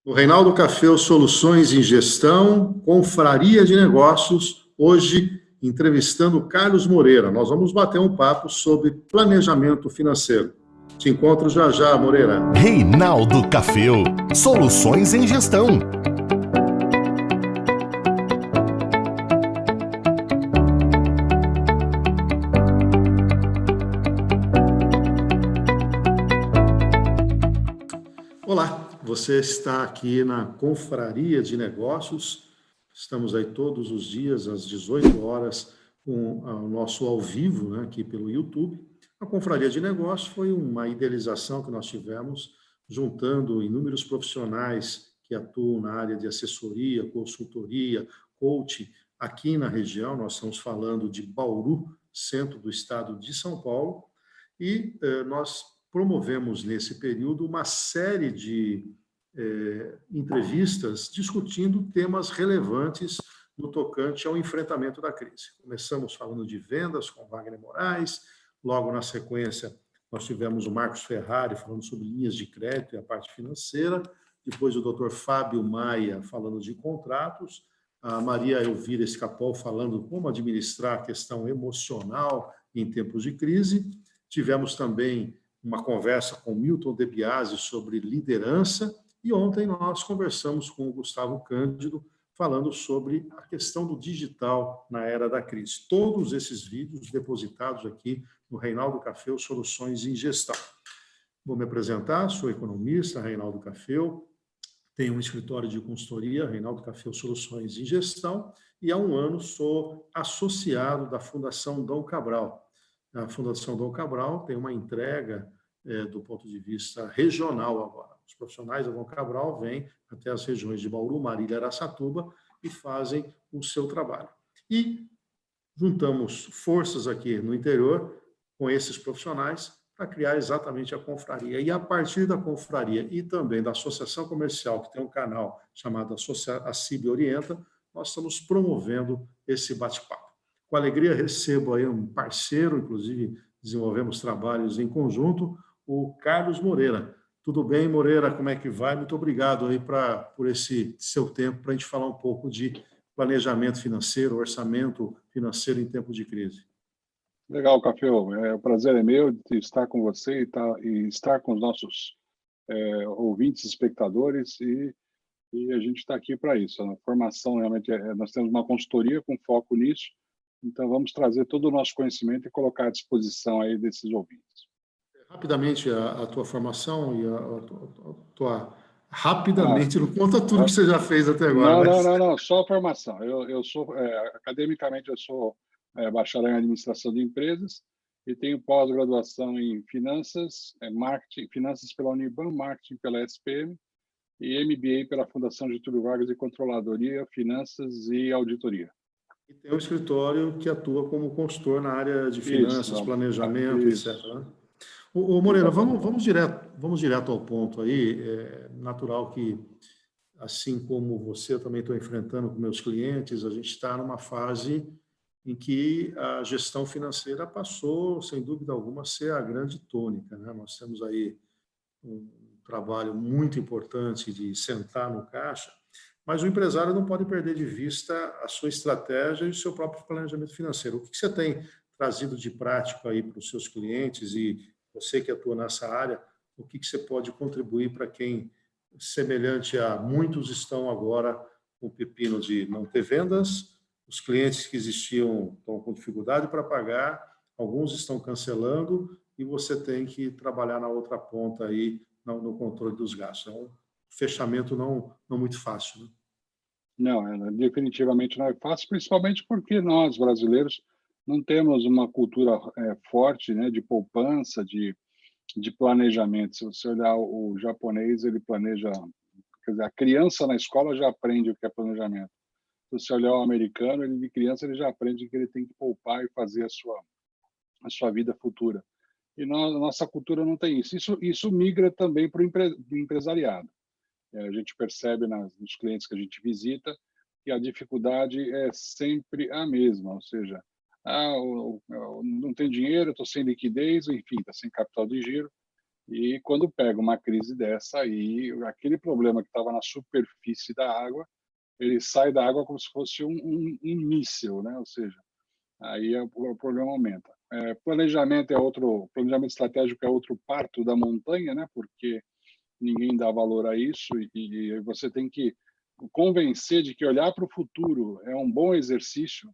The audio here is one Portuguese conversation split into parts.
O Reinaldo Café Soluções em Gestão, Confraria de Negócios, hoje entrevistando Carlos Moreira. Nós vamos bater um papo sobre planejamento financeiro. Te encontro já já, Moreira. Reinaldo Café Soluções em Gestão. Olá, você está aqui na Confraria de Negócios. Estamos aí todos os dias às 18 horas com o nosso ao vivo, né, aqui pelo YouTube. A Confraria de Negócios foi uma idealização que nós tivemos juntando inúmeros profissionais que atuam na área de assessoria, consultoria, coaching aqui na região. Nós estamos falando de Bauru, centro do estado de São Paulo, e nós promovemos nesse período uma série de entrevistas discutindo temas relevantes no tocante ao enfrentamento da crise. Começamos falando de vendas com Wagner Moraes, logo na sequência nós tivemos o Marcos Ferrari falando sobre linhas de crédito e a parte financeira, depois o Dr. Fábio Maia falando de contratos, a Maria Elvira Escapol falando como administrar a questão emocional em tempos de crise. Tivemos também uma conversa com Milton De Biasi sobre liderança, e ontem nós conversamos com o Gustavo Cândido falando sobre a questão do digital na era da crise. Todos esses vídeos depositados aqui no Reinaldo Café Soluções em Gestão. Vou me apresentar, sou economista, Reinaldo Café, tenho um escritório de consultoria, Reinaldo Café Soluções em Gestão, e há um ano sou associado da Fundação Dom Cabral. A Fundação Dom Cabral tem uma entrega do ponto de vista regional agora. Os profissionais da Dom Cabral vêm até as regiões de Bauru, Marília e Araçatuba e fazem o seu trabalho. E juntamos forças aqui no interior com esses profissionais para criar exatamente a confraria. E a partir da confraria e também da associação comercial, que tem um canal chamado a CIB Orienta, nós estamos promovendo esse bate-papo. Com alegria recebo aí um parceiro, inclusive desenvolvemos trabalhos em conjunto, o Carlos Moreira. Tudo bem, Moreira? Como é que vai? Muito obrigado aí por esse seu tempo para a gente falar um pouco de planejamento financeiro, orçamento financeiro em tempo de crise. Legal, Café. O prazer é meu de estar com você e estar com os nossos ouvintes, espectadores, e a gente está aqui para isso. A formação, realmente, nós temos uma consultoria com foco nisso, então vamos trazer todo o nosso conhecimento e colocar à disposição aí desses ouvintes. Rapidamente, a tua formação e a tua... Rapidamente, não conta tudo que você já fez até agora. Não, só a formação. Eu sou, academicamente, eu sou bacharel em administração de empresas e tenho pós-graduação em finanças, marketing, finanças pela Uniban, marketing pela SPM e MBA pela Fundação Getúlio Vargas de Controladoria, Finanças e Auditoria. E tem um escritório que atua como consultor na área de finanças, planejamento, etc. Né? Moreira, vamos direto ao ponto aí. É natural que, assim como você, eu também estou enfrentando com meus clientes, a gente está numa fase em que a gestão financeira passou, sem dúvida alguma, a ser a grande tônica, né? Nós temos aí um trabalho muito importante de sentar no caixa, mas o empresário não pode perder de vista a sua estratégia e o seu próprio planejamento financeiro. O que você tem trazido de prático aí para os seus clientes e você que atua nessa área, o que você pode contribuir para quem, semelhante a muitos, estão agora com o pepino de não ter vendas, os clientes que existiam estão com dificuldade para pagar, alguns estão cancelando e você tem que trabalhar na outra ponta aí no controle dos gastos. É um fechamento não muito fácil, né? Não, definitivamente não é fácil, principalmente porque nós, brasileiros, não temos uma cultura forte, né, de poupança, de planejamento. Se você olhar o japonês, ele planeja... Quer dizer, a criança na escola já aprende o que é planejamento. Se você olhar o americano, ele de criança ele já aprende que ele tem que poupar e fazer a sua vida futura. E nossa cultura não tem isso. Isso migra também para o empresariado. A gente percebe nos clientes que a gente visita que a dificuldade é sempre a mesma, ou seja, não tem dinheiro, estou sem liquidez, enfim, está sem capital de giro. E quando pega uma crise dessa, aí aquele problema que estava na superfície da água, ele sai da água como se fosse um míssil, né? Ou seja, aí o problema aumenta. Planejamento estratégico é outro parto da montanha, né? Porque ninguém dá valor a isso e você tem que convencer de que olhar para o futuro é um bom exercício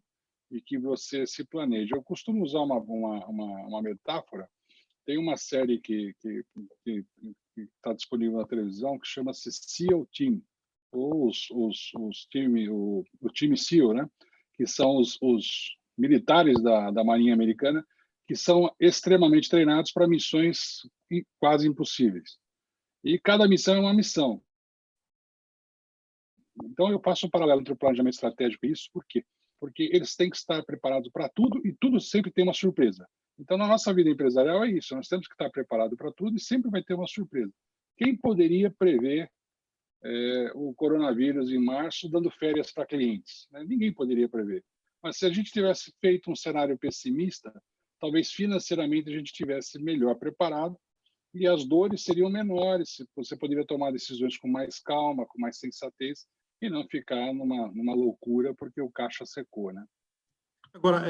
e que você se planeje. Eu costumo usar uma metáfora. Tem uma série que está disponível na televisão que chama-se SEAL Team, ou o time SEAL, né? Que são os militares da Marinha Americana, que são extremamente treinados para missões quase impossíveis. E cada missão é uma missão. Então, eu faço um paralelo entre o planejamento estratégico e isso, por quê? Porque eles têm que estar preparados para tudo e tudo sempre tem uma surpresa. Então, na nossa vida empresarial é isso, nós temos que estar preparados para tudo e sempre vai ter uma surpresa. Quem poderia prever o coronavírus em março dando férias para clientes? Né? Ninguém poderia prever. Mas se a gente tivesse feito um cenário pessimista, talvez financeiramente a gente estivesse melhor preparado e as dores seriam menores, você poderia tomar decisões com mais calma, com mais sensatez, e não ficar numa loucura porque o caixa secou, né? Agora,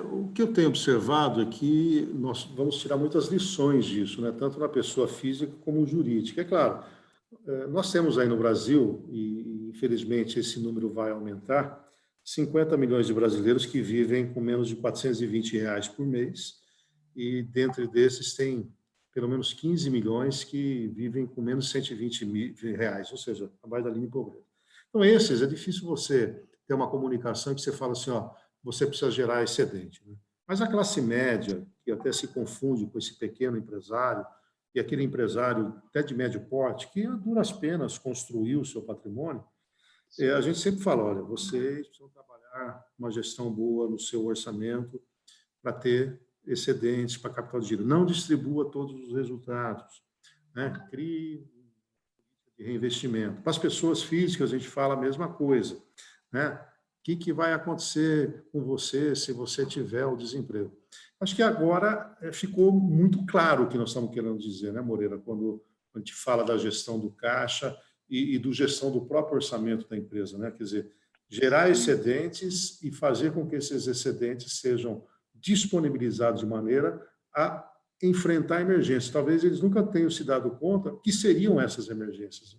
o que eu tenho observado é que nós vamos tirar muitas lições disso, né? Tanto na pessoa física como jurídica. É claro, nós temos aí no Brasil, e infelizmente esse número vai aumentar, 50 milhões de brasileiros que vivem com menos de R$ 420 por mês, e dentre desses tem pelo menos 15 milhões que vivem com menos de R$ 120, ou seja, abaixo da linha de pobreza. Então, esses, é difícil você ter uma comunicação que você fala assim, ó, você precisa gerar excedente. Né? Mas a classe média, que até se confunde com esse pequeno empresário, e aquele empresário até de médio porte, que a duras penas construiu o seu patrimônio, a gente sempre fala, olha, vocês precisam trabalhar uma gestão boa no seu orçamento para ter excedentes para capital de giro. Não distribua todos os resultados. Né? Crie reinvestimento. Para as pessoas físicas, a gente fala a mesma coisa. Né? O que vai acontecer com você se você tiver o desemprego? Acho que agora ficou muito claro o que nós estamos querendo dizer, né, Moreira, quando a gente fala da gestão do caixa e do gestão do próprio orçamento da empresa, né? Quer dizer, gerar excedentes e fazer com que esses excedentes sejam disponibilizados de maneira a enfrentar emergências. Talvez eles nunca tenham se dado conta que seriam essas emergências.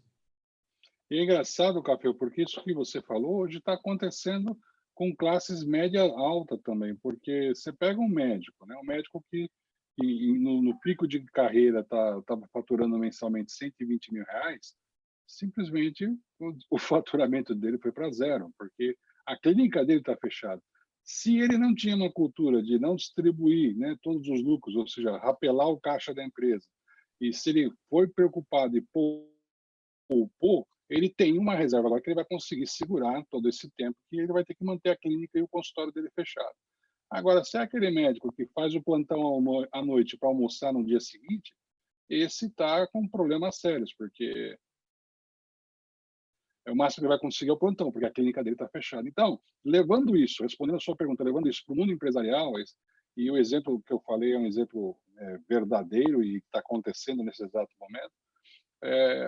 E é engraçado, Café, porque isso que você falou hoje está acontecendo com classes média alta também, porque você pega um médico, né? Um médico que no pico de carreira estava faturando mensalmente R$ 120 mil, simplesmente o faturamento dele foi para zero, porque a clínica dele está fechada. Se ele não tinha uma cultura de não distribuir, né, todos os lucros, ou seja, rapelar o caixa da empresa, e se ele foi preocupado e poupou, ele tem uma reserva agora que ele vai conseguir segurar todo esse tempo que ele vai ter que manter a clínica e o consultório dele fechado. Agora, se é aquele médico que faz o plantão à noite para almoçar no dia seguinte, esse está com problemas sérios, porque é o máximo que ele vai conseguir é o plantão, porque a clínica dele está fechada. Então, levando isso, respondendo a sua pergunta, levando isso para o mundo empresarial, e o exemplo que eu falei é um exemplo verdadeiro e que está acontecendo nesse exato momento,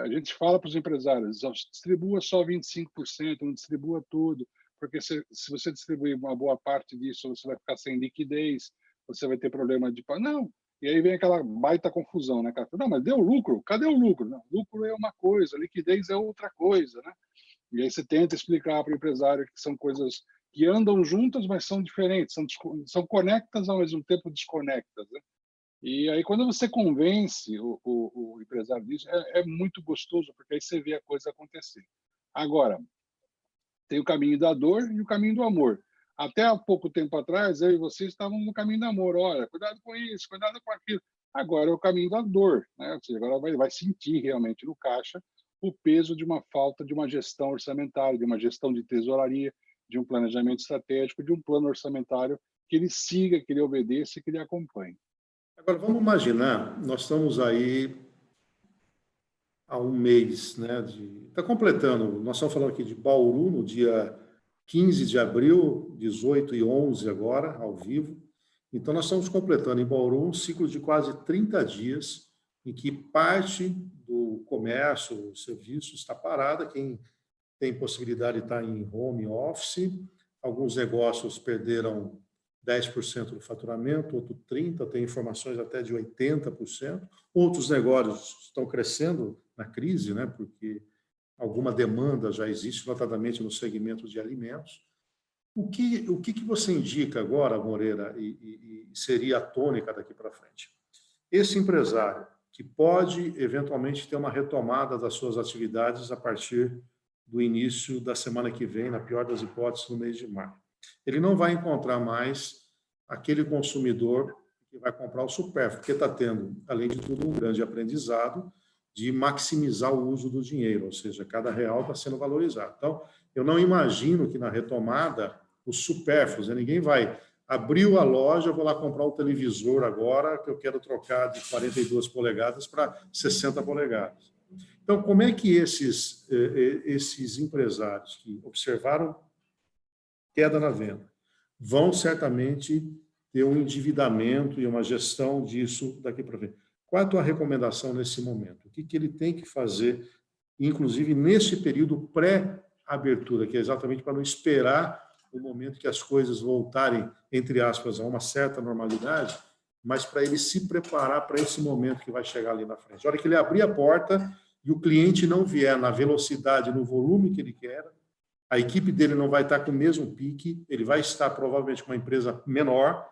a gente fala para os empresários, distribua só 25%, não distribua tudo, porque se você distribuir uma boa parte disso, você vai ficar sem liquidez, você vai ter problema de... Não, e aí vem aquela baita confusão, né, cara? Não, mas deu lucro? Cadê o lucro? Não, lucro é uma coisa, liquidez é outra coisa, né? E aí você tenta explicar para o empresário que são coisas que andam juntas, mas são diferentes, são conectas ao mesmo tempo desconectas, né? E aí, quando você convence o empresário disso, é muito gostoso, porque aí você vê a coisa acontecer. Agora, tem o caminho da dor e o caminho do amor. Até há pouco tempo atrás, eu e você estávamos no caminho do amor. Olha, cuidado com isso, cuidado com aquilo. Agora é o caminho da dor, né? Ou seja, agora vai sentir realmente no caixa o peso de uma falta de uma gestão orçamentária, de uma gestão de tesouraria, de um planejamento estratégico, de um plano orçamentário que ele siga, que ele obedeça e que ele acompanhe. Agora, vamos imaginar, nós estamos aí há um mês, né? Está completando, nós estamos falando aqui de Bauru, no dia 15 de abril, 18h11 agora, ao vivo. Então, nós estamos completando em Bauru um ciclo de quase 30 dias em que parte do comércio, o serviço está parada, quem tem possibilidade de estar em home office, alguns negócios perderam 10% do faturamento, outros 30%, tem informações até de 80%. Outros negócios estão crescendo na crise, né, porque alguma demanda já existe, notadamente no segmento de alimentos. O que você indica agora, Moreira, e seria a tônica daqui para frente? Esse empresário que pode, eventualmente, ter uma retomada das suas atividades a partir do início da semana que vem, na pior das hipóteses, no mês de maio. Ele não vai encontrar mais aquele consumidor que vai comprar o supérfluo, porque está tendo, além de tudo, um grande aprendizado de maximizar o uso do dinheiro, ou seja, cada real está sendo valorizado. Então, eu não imagino que na retomada, os supérfluos, ninguém vai... Abriu a loja, vou lá comprar o televisor agora, que eu quero trocar de 42 polegadas para 60 polegadas. Então, como é que esses empresários que observaram queda na venda vão certamente ter um endividamento e uma gestão disso daqui para frente? Qual é a tua recomendação nesse momento? O que ele tem que fazer, inclusive nesse período pré-abertura, que é exatamente para não esperar o momento que as coisas voltarem, entre aspas, a uma certa normalidade, mas para ele se preparar para esse momento que vai chegar ali na frente. A hora que ele abrir a porta e o cliente não vier na velocidade, no volume que ele quer, a equipe dele não vai estar com o mesmo pique, ele vai estar provavelmente com uma empresa menor.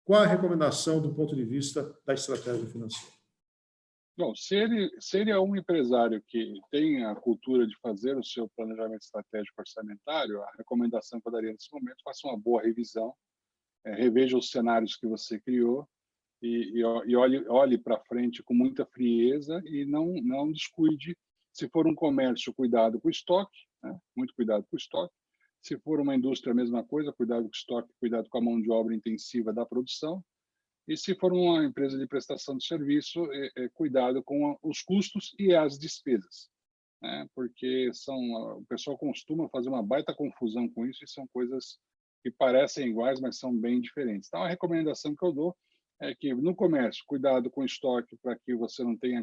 Qual a recomendação do ponto de vista da estratégia financeira? Bom, se ele é um empresário que tem a cultura de fazer o seu planejamento estratégico orçamentário, a recomendação que eu daria nesse momento, faça uma boa revisão, reveja os cenários que você criou e olhe para frente com muita frieza e não descuide. Se for um comércio, cuidado com o estoque, né? Muito cuidado com o estoque. Se for uma indústria, a mesma coisa, cuidado com o estoque, cuidado com a mão de obra intensiva da produção. E se for uma empresa de prestação de serviço, cuidado com os custos e as despesas, né? Porque o pessoal costuma fazer uma baita confusão com isso e são coisas que parecem iguais, mas são bem diferentes. Então, a recomendação que eu dou é que, no comércio, cuidado com o estoque para que você não tenha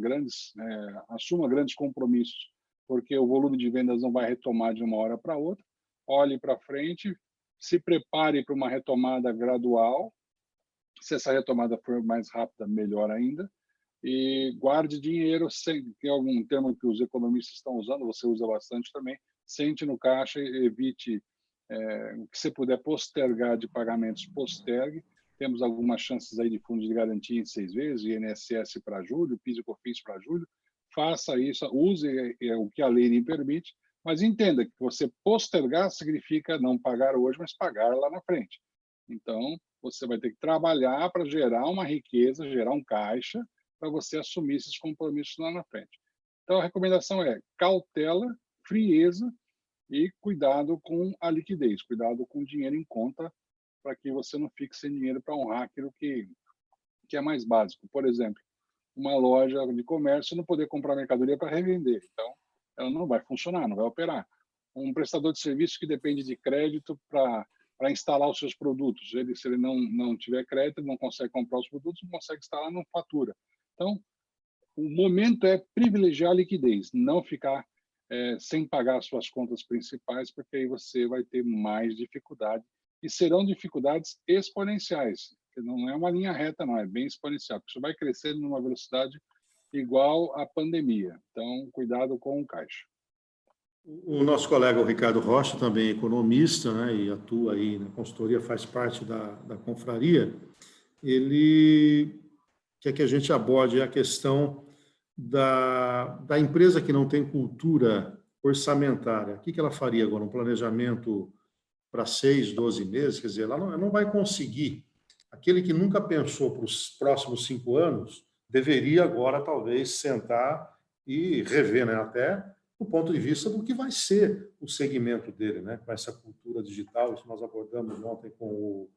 assuma grandes compromissos, porque o volume de vendas não vai retomar de uma hora para outra. Olhe para frente, se prepare para uma retomada gradual. Se essa retomada for mais rápida, melhor ainda. E guarde dinheiro, tem algum termo que os economistas estão usando, você usa bastante também, sente no caixa e evite o que você puder postergar de pagamentos, postergue. Temos algumas chances aí de fundos de garantia em 6 vezes, INSS para julho, PIS e COFINS para julho. Faça isso, use o que a lei lhe permite, mas entenda que você postergar significa não pagar hoje, mas pagar lá na frente. Então, você vai ter que trabalhar para gerar uma riqueza, gerar um caixa, para você assumir esses compromissos lá na frente. Então, a recomendação é cautela, frieza e cuidado com a liquidez, cuidado com o dinheiro em conta, para que você não fique sem dinheiro para honrar aquilo que é mais básico. Por exemplo, uma loja de comércio não poder comprar mercadoria para revender. Então, ela não vai funcionar, não vai operar. Um prestador de serviço que depende de crédito para instalar os seus produtos. Se ele não tiver crédito, ele não consegue comprar os produtos, não consegue instalar, não fatura. Então, o momento é privilegiar a liquidez, não ficar sem pagar as suas contas principais, porque aí você vai ter mais dificuldade. E serão dificuldades exponenciais. Não é uma linha reta, não, é bem exponencial, porque isso vai crescendo numa velocidade igual à pandemia. Então, cuidado com o caixa. O nosso colega, o Ricardo Rocha, também é economista, né, e atua aí na consultoria, faz parte da confraria. Ele quer que a gente aborde a questão da empresa que não tem cultura orçamentária. O que ela faria agora? Um planejamento para 6, 12 meses? Quer dizer, ela não vai conseguir. Aquele que nunca pensou para os próximos 5 anos, deveria agora, talvez, sentar e rever, né, até do ponto de vista do que vai ser o segmento dele, né? Com essa cultura digital. Isso nós abordamos ontem com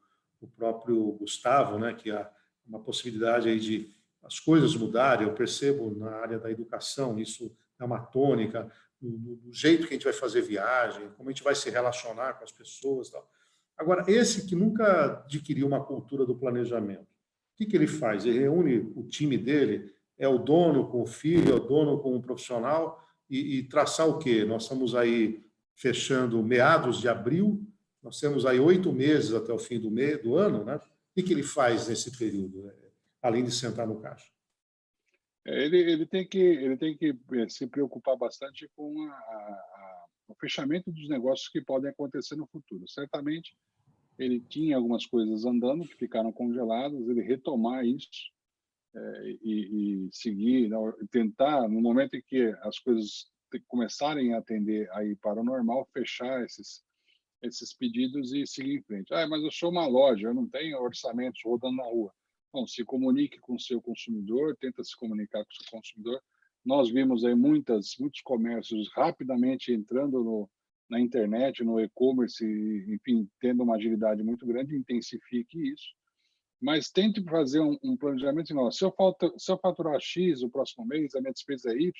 o próprio Gustavo, né? Que há uma possibilidade aí de as coisas mudarem. Eu percebo na área da educação, isso é uma tônica, do jeito que a gente vai fazer viagem, como a gente vai se relacionar com as pessoas. Tal. Agora, esse que nunca adquiriu uma cultura do planejamento, o que ele faz? Ele reúne o time dele é o dono com o filho, é o dono com o profissional, e traçar o quê? Nós estamos aí fechando meados de abril, nós temos aí 8 meses até o fim do ano, né? O que ele faz nesse período, né? Além de sentar no caixa? Ele tem que se preocupar bastante com o fechamento dos negócios que podem acontecer no futuro. Certamente, ele tinha algumas coisas andando que ficaram congeladas, ele retomar isso e seguir, né, tentar, no momento em que as coisas começarem a tender a ir para o normal, fechar esses pedidos e seguir em frente. Ah, mas eu sou uma loja, eu não tenho orçamentos rodando na rua. Bom, se comunique com o seu consumidor, tenta se comunicar com o seu consumidor. Nós vimos aí muitos comércios rapidamente entrando na internet, no e-commerce, enfim, tendo uma agilidade muito grande, intensifique isso. Mas tente fazer um planejamento. Não, se eu faturar X o próximo mês, a minha despesa é Y,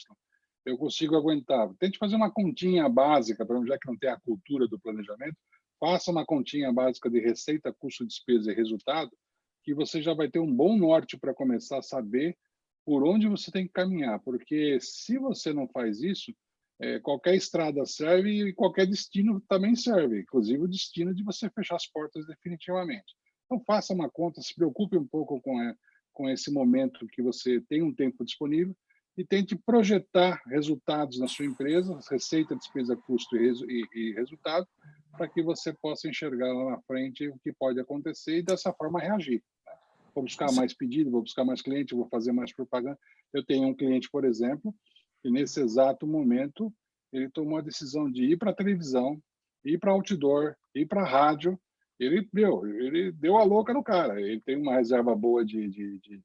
eu consigo aguentar. Tente fazer uma continha básica, já que não tem a cultura do planejamento, faça uma continha básica de receita, custo, despesa e resultado, que você já vai ter um bom norte para começar a saber por onde você tem que caminhar. Porque se você não faz isso, qualquer estrada serve e qualquer destino também serve, inclusive o destino de você fechar as portas definitivamente. Então, faça uma conta, se preocupe um pouco com esse momento que você tem um tempo disponível e tente projetar resultados na sua empresa, receita, despesa, custo e resultado, para que você possa enxergar lá na frente o que pode acontecer e, dessa forma, reagir. Vou buscar mais pedido, vou buscar mais cliente, vou fazer mais propaganda. Eu tenho um cliente, por exemplo, que nesse exato momento ele tomou a decisão de ir para a televisão, ir para outdoor, ir para a rádio. Ele deu a louca no cara. Ele tem uma reserva boa de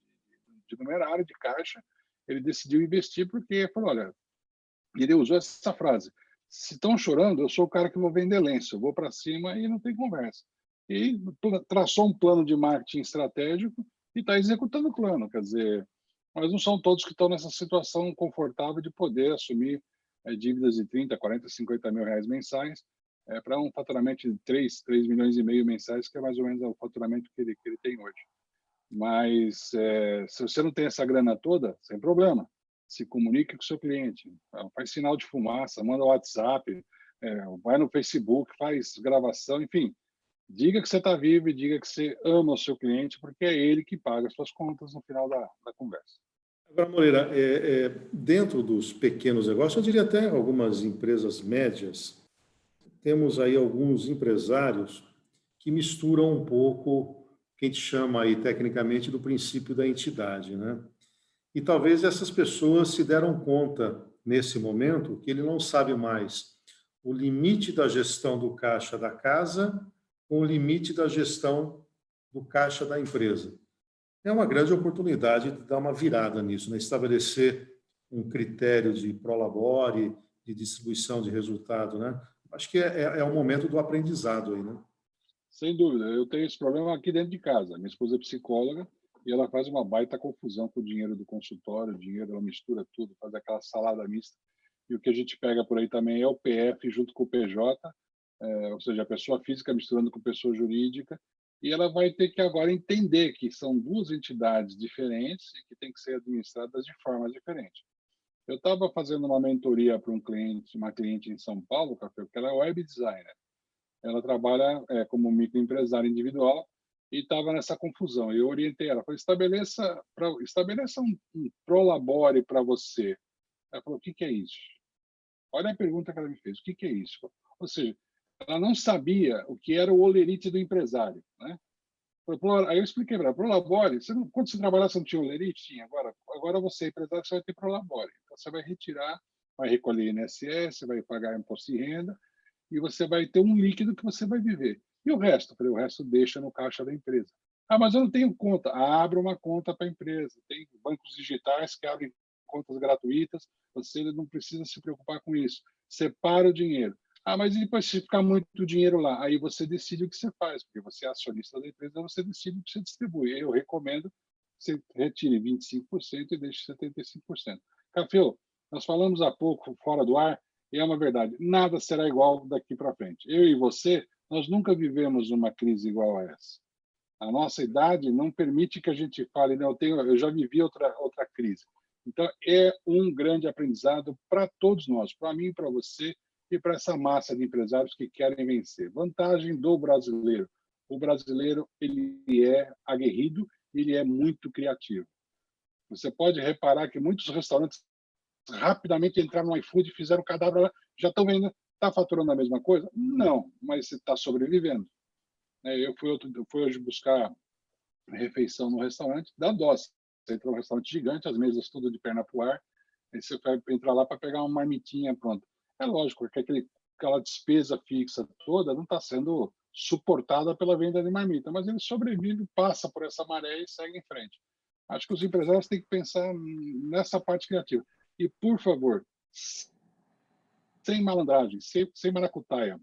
numerário, de caixa. Ele decidiu investir porque falou, olha, ele usou essa frase: se estão chorando, eu sou o cara que vou vender lenço, eu vou para cima e não tem conversa. E traçou um plano de marketing estratégico e está executando o plano. Quer dizer, mas não são todos que estão nessa situação confortável de poder assumir dívidas de 30, 40, 50 mil reais mensais para um faturamento de 3 milhões e meio mensais, que é mais ou menos o faturamento que ele tem hoje. Mas se você não tem essa grana toda, sem problema. Se comunique com o seu cliente, faz sinal de fumaça, manda WhatsApp, vai no Facebook, faz gravação, enfim. Diga que você está vivo e diga que você ama o seu cliente, porque é ele que paga as suas contas no final da conversa. Agora, Moreira, dentro dos pequenos negócios, eu diria até algumas empresas médias, temos aí alguns empresários que misturam um pouco, que a gente chama aí tecnicamente do princípio da entidade, né? E talvez essas pessoas se deram conta, nesse momento, que ele não sabe mais o limite da gestão do caixa da casa com o limite da gestão do caixa da empresa. É uma grande oportunidade de dar uma virada nisso, né? Estabelecer um critério de prolabore, de distribuição de resultado, né? Acho que é o momento do aprendizado aí, né? Sem dúvida. Eu tenho esse problema aqui dentro de casa. Minha esposa é psicóloga e ela faz uma baita confusão com o dinheiro do consultório, o dinheiro, ela mistura tudo, faz aquela salada mista. E o que a gente pega por aí também é o PF junto com o PJ, ou seja, a pessoa física misturando com a pessoa jurídica, e ela vai ter que agora entender que são duas entidades diferentes e que têm que ser administradas de forma diferente. Eu estava fazendo uma mentoria para uma cliente em São Paulo, Café, que ela é web designer. Ela trabalha como microempresária individual e estava nessa confusão. Eu orientei ela, falei, estabeleça um prolabore para você. Ela falou, o que é isso? Olha a pergunta que ela me fez, o que é isso? Ou seja, ela não sabia o que era o olerite do empresário, né? Aí eu expliquei para ela, prolabore, quando você trabalhava, você não tinha olerite? Tinha. Agora você, empresário, você vai ter prolabore. Então, você vai retirar, vai recolher INSS, vai pagar imposto de renda, e você vai ter um líquido que você vai viver. E o resto? O resto deixa no caixa da empresa. Ah, mas eu não tenho conta. Abre uma conta para a empresa. Tem bancos digitais que abrem contas gratuitas, você não precisa se preocupar com isso. Separa o dinheiro. Ah, mas e depois se ficar muito dinheiro lá? Aí você decide o que você faz, porque você é acionista da empresa, você decide o que você distribui. Eu recomendo que você retire 25% e deixe 75%. Café, nós falamos há pouco, fora do ar, e é uma verdade, nada será igual daqui para frente. Eu e você, nós nunca vivemos uma crise igual a essa. A nossa idade não permite que a gente fale, não, eu já vivi outra crise. Então, é um grande aprendizado para todos nós, para mim, para você e para essa massa de empresários que querem vencer. Vantagem do brasileiro. O brasileiro, ele é aguerrido, ele é muito criativo. Você pode reparar que muitos restaurantes rapidamente entraram no iFood e fizeram cadáver lá, já estão vendo, está faturando a mesma coisa? Não, mas você está sobrevivendo. Eu fui hoje buscar refeição no restaurante, dá dó. Você entra num restaurante gigante, as mesas tudo de perna pro ar, aí você vai entrar lá para pegar uma marmitinha pronta. É lógico que aquela despesa fixa toda não está sendo suportada pela venda de marmita, mas ele sobrevive, passa por essa maré e segue em frente. Acho que os empresários têm que pensar nessa parte criativa. E, por favor, sem malandragem, sem maracutaia,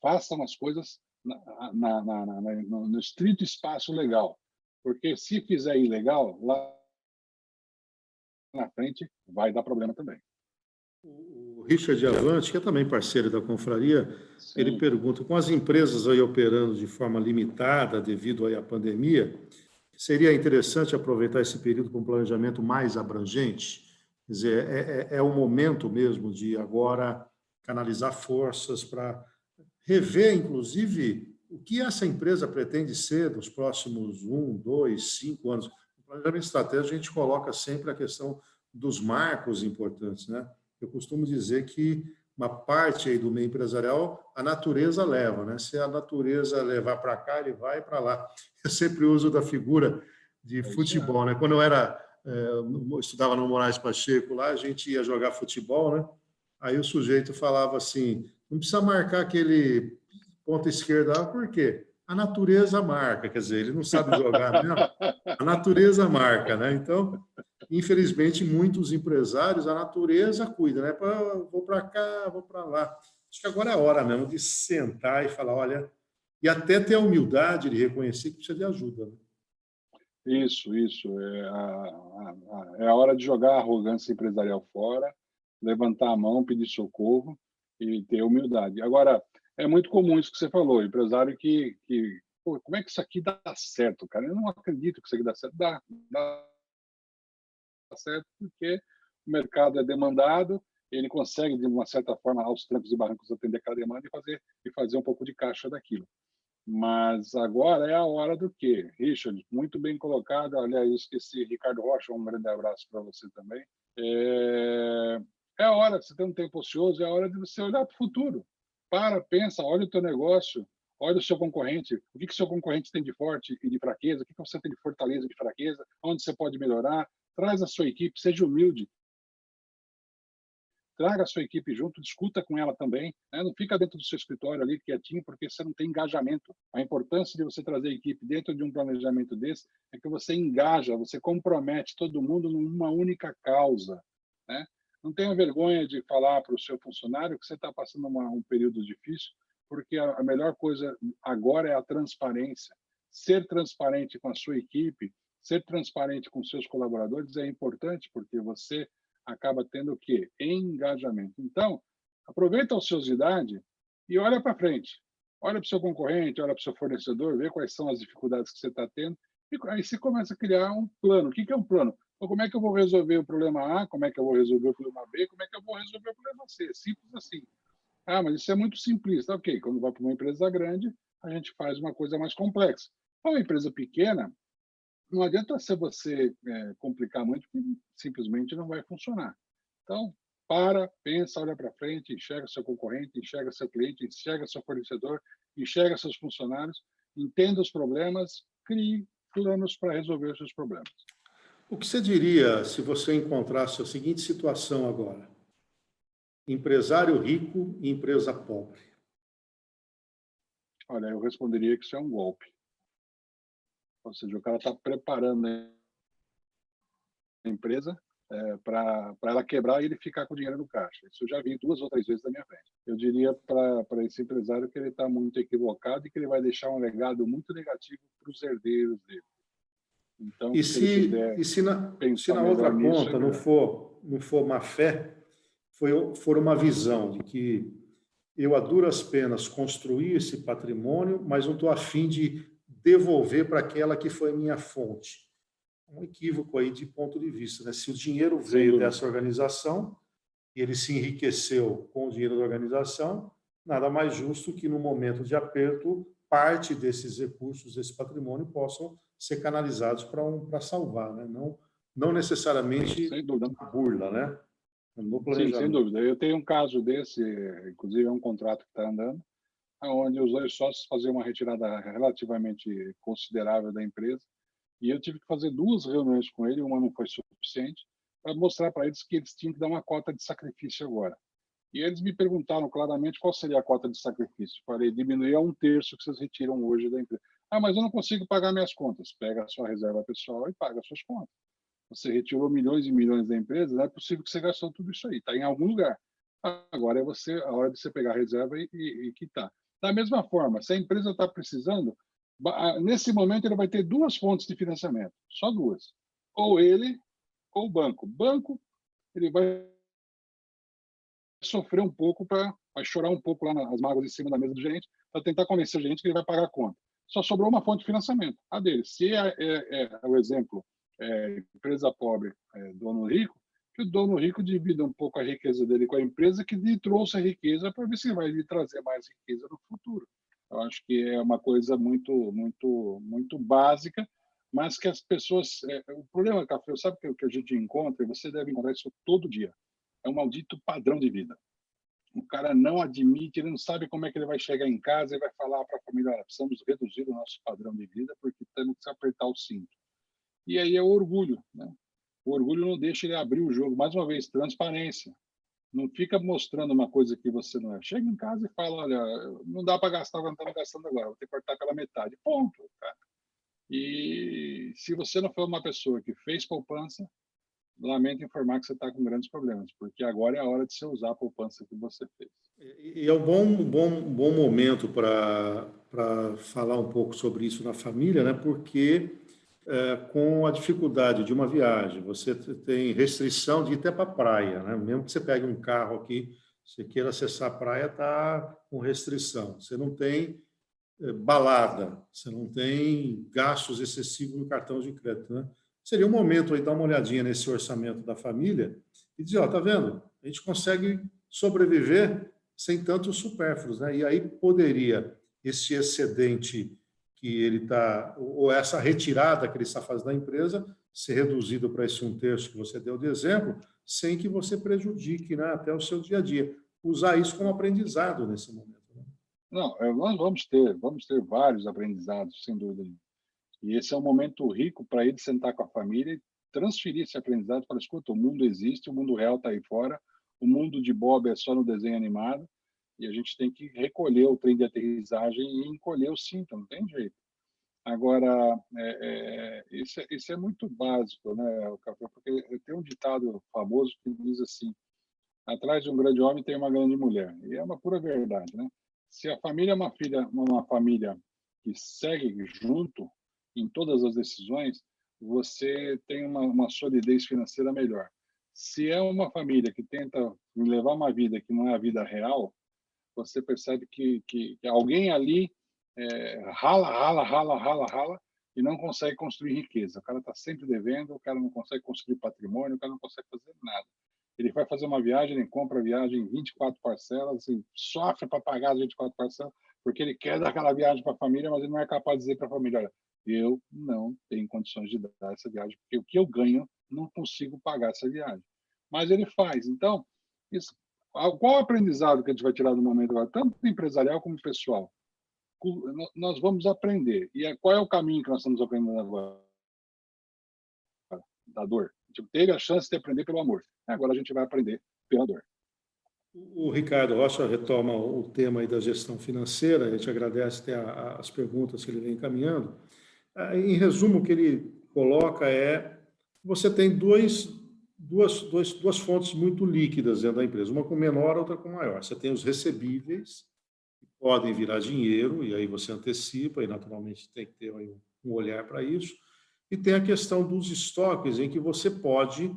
façam as coisas no estrito espaço legal. Porque se fizer ilegal, lá na frente vai dar problema também. O Richard Avante, que é também parceiro da confraria, Sim. ele pergunta, com as empresas aí operando de forma limitada devido aí à pandemia, seria interessante aproveitar esse período para um planejamento mais abrangente? Quer dizer, é o momento mesmo de agora canalizar forças para rever, inclusive, o que essa empresa pretende ser nos próximos 1, 2, 5 anos. No planejamento estratégico, a gente coloca sempre a questão dos marcos importantes, né? Eu costumo dizer que uma parte aí do meio empresarial, a natureza leva, né? Se a natureza levar para cá, ele vai para lá. Eu sempre uso da figura de futebol, né? Quando eu estudava no Moraes Pacheco, lá a gente ia jogar futebol, né? Aí o sujeito falava assim, não precisa marcar aquele ponta esquerda, por quê? A natureza marca, quer dizer, ele não sabe jogar mesmo, a natureza marca, né? Então, infelizmente, muitos empresários, a natureza cuida, né? Vou para cá, vou para lá. Acho que agora é a hora mesmo de sentar e falar, olha, e até ter a humildade de reconhecer que precisa de ajuda, né? Isso. É a hora de jogar a arrogância empresarial fora, levantar a mão, pedir socorro e ter humildade. Agora, é muito comum isso que você falou, empresário pô, como é que isso aqui dá certo, cara? Eu não acredito que isso aqui dá certo. Dá certo porque o mercado é demandado, ele consegue, de uma certa forma, aos trancos e barrancos, atender aquela demanda e fazer um pouco de caixa daquilo. Mas agora é a hora do quê? Richard, muito bem colocado. Aliás, eu esqueci, Ricardo Rocha, um grande abraço para você também. É a hora, você tem um tempo ocioso, é a hora de você olhar para o futuro. Pensa, olha o teu negócio, olha o seu concorrente, o que o seu concorrente tem de forte e de fraqueza, o que você tem de fortaleza e de fraqueza, onde você pode melhorar, traz a sua equipe, seja humilde, traga a sua equipe junto, discuta com ela também, né? Não fica dentro do seu escritório ali quietinho, porque você não tem engajamento. A importância de você trazer a equipe dentro de um planejamento desse é que você engaja, você compromete todo mundo numa única causa, né? Não tenha vergonha de falar para o seu funcionário que você está passando um período difícil, porque a melhor coisa agora é a transparência. Ser transparente com a sua equipe, ser transparente com seus colaboradores é importante, porque você acaba tendo o quê? Engajamento. Então, aproveita a ociosidade e olha para frente. Olha para o seu concorrente, olha para o seu fornecedor, vê quais são as dificuldades que você está tendo, e aí você começa a criar um plano. O que é um plano? Então, como é que eu vou resolver o problema A? Como é que eu vou resolver o problema B? Como é que eu vou resolver o problema C? Simples assim. Ah, mas isso é muito simplista. Ok, quando vai para uma empresa grande, a gente faz uma coisa mais complexa. Para uma empresa pequena, não adianta você complicar muito, porque simplesmente não vai funcionar. Então, pensa, olha para frente, enxerga seu concorrente, enxerga seu cliente, enxerga seu fornecedor, enxerga seus funcionários, entenda os problemas, crie planos para resolver os seus problemas. O que você diria se você encontrasse a seguinte situação agora? Empresário rico e empresa pobre. Olha, eu responderia que isso é um golpe. Ou seja, o cara está preparando a empresa para ela quebrar e ele ficar com o dinheiro no caixa. Isso eu já vi 2 ou 3 vezes na minha frente. Eu diria para esse empresário que ele está muito equivocado e que ele vai deixar um legado muito negativo para os herdeiros dele. Então, se na outra ponta não for má fé, for uma visão de que eu, a duras penas, construí esse patrimônio, mas não estou a fim de devolver para aquela que foi minha fonte. um equívoco aí de ponto de vista, né? Se o dinheiro Sem veio dúvida. dessa organização e ele se enriqueceu com o dinheiro da organização, nada mais justo que, no momento de aperto, parte desses recursos, desse patrimônio, possam ser canalizados para salvar, né? Não necessariamente Sem dúvida. na burla, né? No Sim, sem planejamento. dúvida. Eu tenho um caso desse, inclusive é um contrato que está andando, onde os 2 sócios faziam uma retirada relativamente considerável da empresa, e eu tive que fazer 2 reuniões com ele, uma não foi suficiente, para mostrar para eles que eles tinham que dar uma cota de sacrifício agora. E eles me perguntaram claramente qual seria a cota de sacrifício. Falei, diminuir a 1/3 que vocês retiram hoje da empresa. Ah, mas eu não consigo pagar minhas contas. Pega a sua reserva pessoal e paga as suas contas. Você retirou milhões e milhões da empresa, não é possível que você gastou tudo isso aí. Está em algum lugar. Agora é a hora de você pegar a reserva e quitar. Da mesma forma, se a empresa está precisando, nesse momento ele vai ter 2 fontes de financiamento, só 2. Ou ele, ou o banco. O banco, ele vai sofrer um pouco, vai chorar um pouco lá nas mágoas em cima da mesa do gerente, para tentar convencer o gerente que ele vai pagar a conta. Só sobrou uma fonte de financiamento, a dele. Se é o exemplo, empresa pobre, dono rico, que o dono rico divida um pouco a riqueza dele com a empresa que lhe trouxe a riqueza, para ver se vai lhe trazer mais riqueza no futuro. Eu acho que é uma coisa muito básica, mas que as pessoas... o problema, Café, sabe o que a gente encontra, e você deve encontrar isso todo dia, é um maldito padrão de vida. O cara não admite, ele não sabe como é que ele vai chegar em casa e vai falar para a família, olha, precisamos reduzir o nosso padrão de vida porque temos que apertar o cinto. E aí é o orgulho, né? O orgulho não deixa ele abrir o jogo. Mais uma vez, transparência. Não fica mostrando uma coisa que você não é. Chega em casa e fala, olha, não dá para gastar o que estamos gastando agora, vou ter que cortar pela metade. Ponto, cara. E se você não for uma pessoa que fez poupança, lamento informar que você está com grandes problemas, porque agora é a hora de você usar a poupança que você fez. E é um bom momento para falar um pouco sobre isso na família, né? Porque com a dificuldade de uma viagem, você tem restrição de ir até para a praia, né? Mesmo que você pegue um carro aqui, você queira acessar a praia, está com restrição. Você não tem balada, você não tem gastos excessivos no cartão de crédito, né? Seria um momento aí dar uma olhadinha nesse orçamento da família e dizer, ó, tá vendo? A gente consegue sobreviver sem tantos supérfluos, né? E aí poderia esse excedente que ele está, ou essa retirada que ele está fazendo da empresa, ser reduzido para esse 1/3 que você deu de exemplo, sem que você prejudique, né, até o seu dia a dia. Usar isso como aprendizado nesse momento. Né? Não, nós vamos ter vários aprendizados, sem dúvida nenhuma. E esse é um momento rico para ele sentar com a família e transferir esse aprendizado para, escuta, o mundo existe, o mundo real está aí fora, o mundo de Bob é só no desenho animado, e a gente tem que recolher o trem de aterrissagem e encolher o cinto, não tem jeito. Agora, isso é muito básico, né, Café? Porque tem um ditado famoso que diz assim, atrás de um grande homem tem uma grande mulher, e é uma pura verdade, né? Se a família é uma família que segue junto em todas as decisões, você tem uma solidez financeira melhor. Se é uma família que tenta levar uma vida que não é a vida real, você percebe que alguém ali rala e não consegue construir riqueza. O cara está sempre devendo, o cara não consegue construir patrimônio, o cara não consegue fazer nada. Ele vai fazer uma viagem, ele compra a viagem em 24 parcelas, assim, sofre para pagar as 24 parcelas, porque ele quer dar aquela viagem para a família, mas ele não é capaz de dizer para a família, olha, eu não tenho condições de dar essa viagem, porque o que eu ganho, não consigo pagar essa viagem. Mas ele faz. Então, isso, qual o aprendizado que a gente vai tirar do momento agora, tanto empresarial como pessoal? Nós vamos aprender. E qual é o caminho que nós estamos aprendendo agora? Da dor. A gente teve a chance de aprender pelo amor. Agora a gente vai aprender pela dor. O Ricardo Rocha retoma o tema aí da gestão financeira, a gente agradece até as perguntas que ele vem encaminhando. Em resumo, o que ele coloca é você tem duas fontes muito líquidas dentro da empresa, uma com menor, outra com maior. Você tem os recebíveis, que podem virar dinheiro, e aí você antecipa, e naturalmente tem que ter aí um olhar para isso. E tem a questão dos estoques, em que você pode,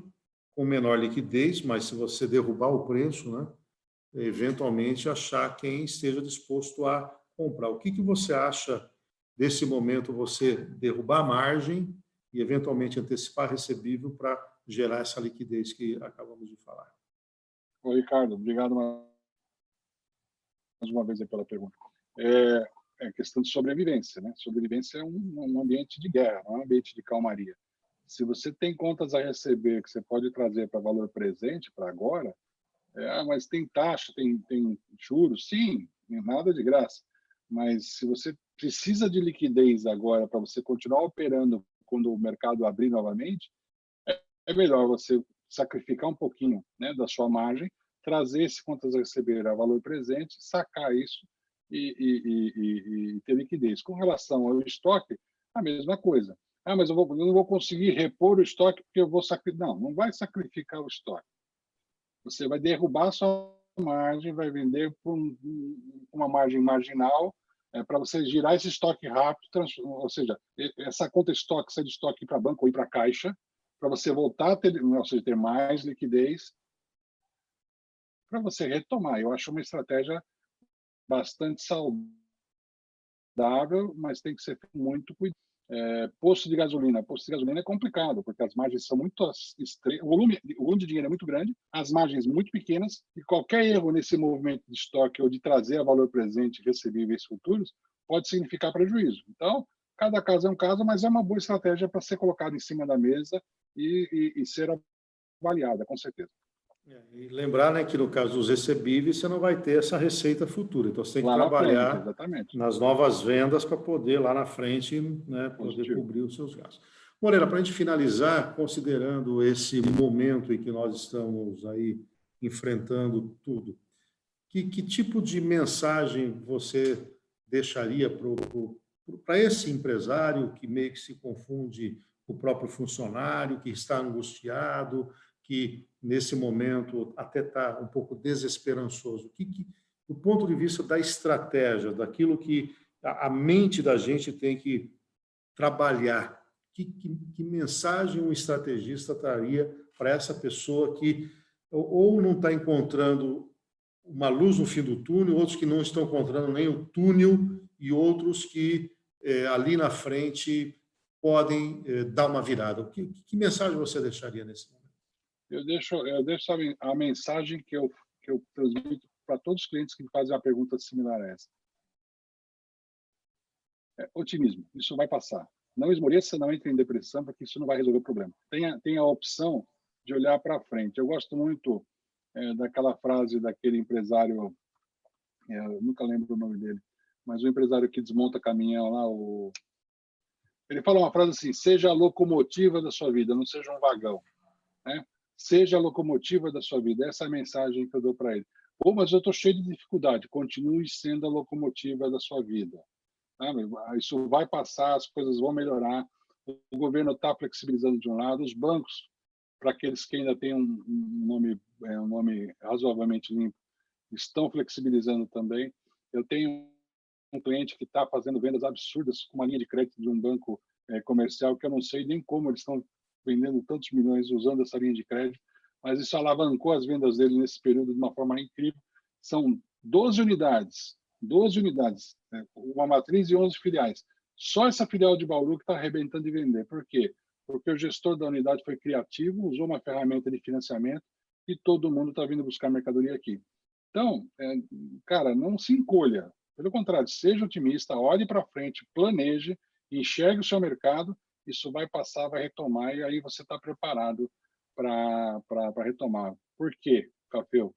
com menor liquidez, mas se você derrubar o preço, né, eventualmente achar quem esteja disposto a comprar. O que você acha desse momento, você derrubar a margem e, eventualmente, antecipar recebível para gerar essa liquidez que acabamos de falar. Ô, Ricardo, obrigado mais uma vez aí pela pergunta. É questão de sobrevivência, né? Sobrevivência é um ambiente de guerra, não é um ambiente de calmaria. Se você tem contas a receber que você pode trazer para valor presente, para agora, mas tem taxa, tem juros, sim, nada de graça. Mas se você precisa de liquidez agora para você continuar operando quando o mercado abrir novamente, é melhor você sacrificar um pouquinho, né, da sua margem, trazer esse contas a receber a valor presente, sacar isso e ter liquidez. Com relação ao estoque, a mesma coisa. Mas eu não vou conseguir repor o estoque porque eu vou sacrificar. Não vai sacrificar o estoque. Você vai derrubar a sua margem, vai vender por uma margem marginal para você girar esse estoque rápido, ou seja, essa conta estoque, sair de estoque para banco ou ir para caixa, para você voltar a ter, ou seja, ter mais liquidez, para você retomar. Eu acho uma estratégia bastante saudável, mas tem que ser muito cuidado. Posto de gasolina é complicado, porque as margens são muito estreitas, o volume de dinheiro é muito grande, as margens muito pequenas, e qualquer erro nesse movimento de estoque ou de trazer a valor presente recebíveis futuros pode significar prejuízo. Então, cada caso é um caso, mas é uma boa estratégia para ser colocada em cima da mesa e ser avaliada, com certeza. E lembrar, né, que no caso dos recebíveis, você não vai ter essa receita futura. Então, você tem que Lá na frente, trabalhar exatamente. nas novas vendas para poder, lá na frente, né, poder cobrir os seus gastos. Moreira, para a gente finalizar, considerando esse momento em que nós estamos aí enfrentando tudo, que tipo de mensagem você deixaria para esse empresário que meio que se confunde com o próprio funcionário, que está angustiado, que nesse momento até está um pouco desesperançoso? Do ponto de vista da estratégia, daquilo que a mente da gente tem que trabalhar, que mensagem um estrategista traria para essa pessoa que ou não está encontrando uma luz no fim do túnel, outros que não estão encontrando nem o túnel e outros que ali na frente podem dar uma virada? Que mensagem você deixaria nesse momento? Eu deixo a mensagem que eu transmito para todos os clientes que me fazem uma pergunta similar a essa. Otimismo, isso vai passar. Não esmoreça, não entre em depressão, porque isso não vai resolver o problema. Tenha a opção de olhar para frente. Eu gosto muito daquela frase daquele empresário, eu nunca lembro o nome dele, mas o empresário que desmonta caminhão lá, ele fala uma frase assim: seja a locomotiva da sua vida, não seja um vagão, né? Seja a locomotiva da sua vida. Essa é a mensagem que eu dou para ele. Pô, mas eu estou cheio de dificuldade. Continue sendo a locomotiva da sua vida. Isso vai passar, as coisas vão melhorar. O governo está flexibilizando de um lado, os bancos, para aqueles que ainda têm um nome razoavelmente limpo, estão flexibilizando também. Eu tenho um cliente que está fazendo vendas absurdas com uma linha de crédito de um banco comercial, que eu não sei nem como eles estão vendendo tantos milhões usando essa linha de crédito, mas isso alavancou as vendas dele nesse período de uma forma incrível. São 12 unidades, uma matriz e 11 filiais. Só essa filial de Bauru que está arrebentando de vender. Por quê? Porque o gestor da unidade foi criativo, usou uma ferramenta de financiamento e todo mundo está vindo buscar mercadoria aqui. Então, cara, não se encolha. Pelo contrário, seja otimista, olhe para frente, planeje, enxergue o seu mercado. Isso vai passar, vai retomar, e aí você está preparado para retomar. Por quê, Cafeu?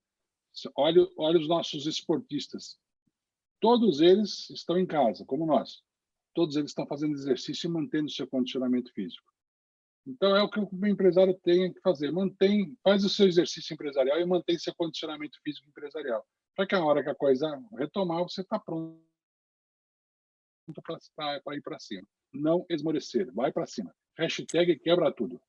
Olha os nossos esportistas. Todos eles estão em casa, como nós. Todos eles estão fazendo exercício e mantendo seu condicionamento físico. Então, é o que o empresário tem que fazer. Faz o seu exercício empresarial e mantém seu condicionamento físico empresarial. Para que a hora que a coisa retomar, você está pronto para ir para cima. Não esmorecer, vai para cima. Hashtag quebra tudo.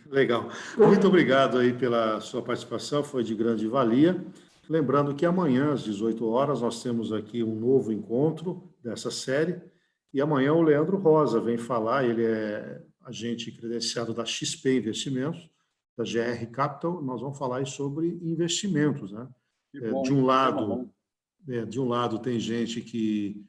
Legal. Muito obrigado aí pela sua participação, foi de grande valia. Lembrando que amanhã, às 18 horas, nós temos aqui um novo encontro dessa série. E amanhã o Leandro Rosa vem falar, ele é agente credenciado da XP Investimentos, da GR Capital. Nós vamos falar aí sobre investimentos, né? De um lado tem gente que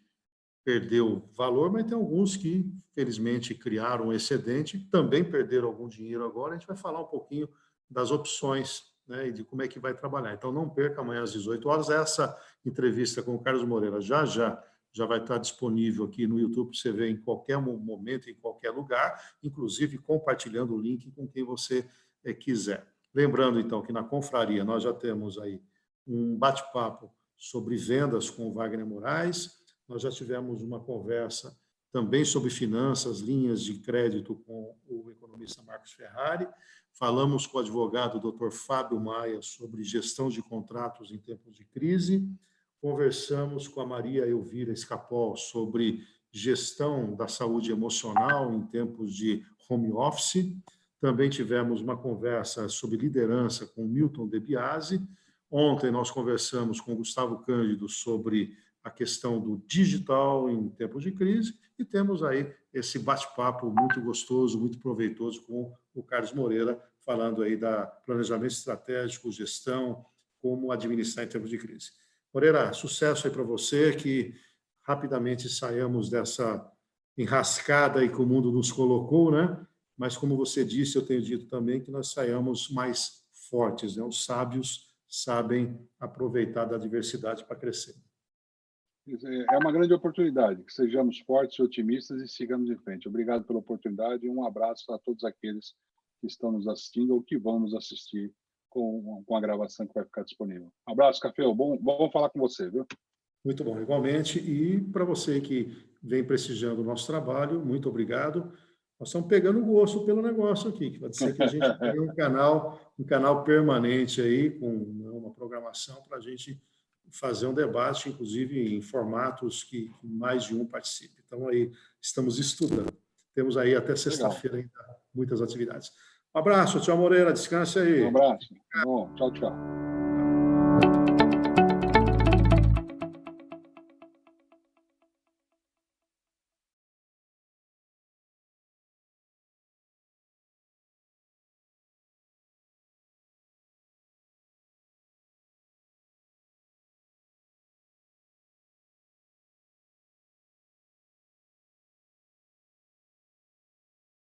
perdeu valor, mas tem alguns que, felizmente, criaram um excedente, também perderam algum dinheiro agora. A gente vai falar um pouquinho das opções, né, e de como é que vai trabalhar. Então, não perca amanhã às 18 horas essa entrevista com o Carlos Moreira. Já vai estar disponível aqui no YouTube para você ver em qualquer momento, em qualquer lugar, inclusive compartilhando o link com quem você quiser. Lembrando, então, que na confraria nós já temos aí um bate-papo sobre vendas com o Wagner Moraes, nós já tivemos uma conversa também sobre finanças, linhas de crédito com o economista Marcos Ferrari, falamos com o advogado Dr. Fábio Maia sobre gestão de contratos em tempos de crise, conversamos com a Maria Elvira Escapol sobre gestão da saúde emocional em tempos de home office, também tivemos uma conversa sobre liderança com Milton De Biasi. Ontem nós conversamos com Gustavo Cândido sobre a questão do digital em tempos de crise e temos aí esse bate-papo muito gostoso, muito proveitoso com o Carlos Moreira, falando aí da planejamento estratégico, gestão, como administrar em tempos de crise. Moreira, sucesso aí para você, que rapidamente saiamos dessa enrascada aí que o mundo nos colocou, né? Mas, como você disse, eu tenho dito também que nós saiamos mais fortes, né? Os sábios sabem aproveitar da diversidade para crescer. É uma grande oportunidade, que sejamos fortes e otimistas e sigamos em frente. Obrigado pela oportunidade e um abraço a todos aqueles que estão nos assistindo ou que vão nos assistir com a gravação que vai ficar disponível. Um abraço, Café. Bom falar com você, viu? Muito bom, igualmente. E para você que vem prestigiando o nosso trabalho, muito obrigado. Nós estamos pegando gosto pelo negócio aqui, que pode ser que a gente tenha um canal permanente aí, com uma programação para a gente fazer um debate, inclusive em formatos que mais de um participe. Então, aí estamos estudando. Temos aí até sexta-feira ainda muitas atividades. Um abraço, tchau, Moreira, descanse aí. Um abraço. Bom, tchau, tchau.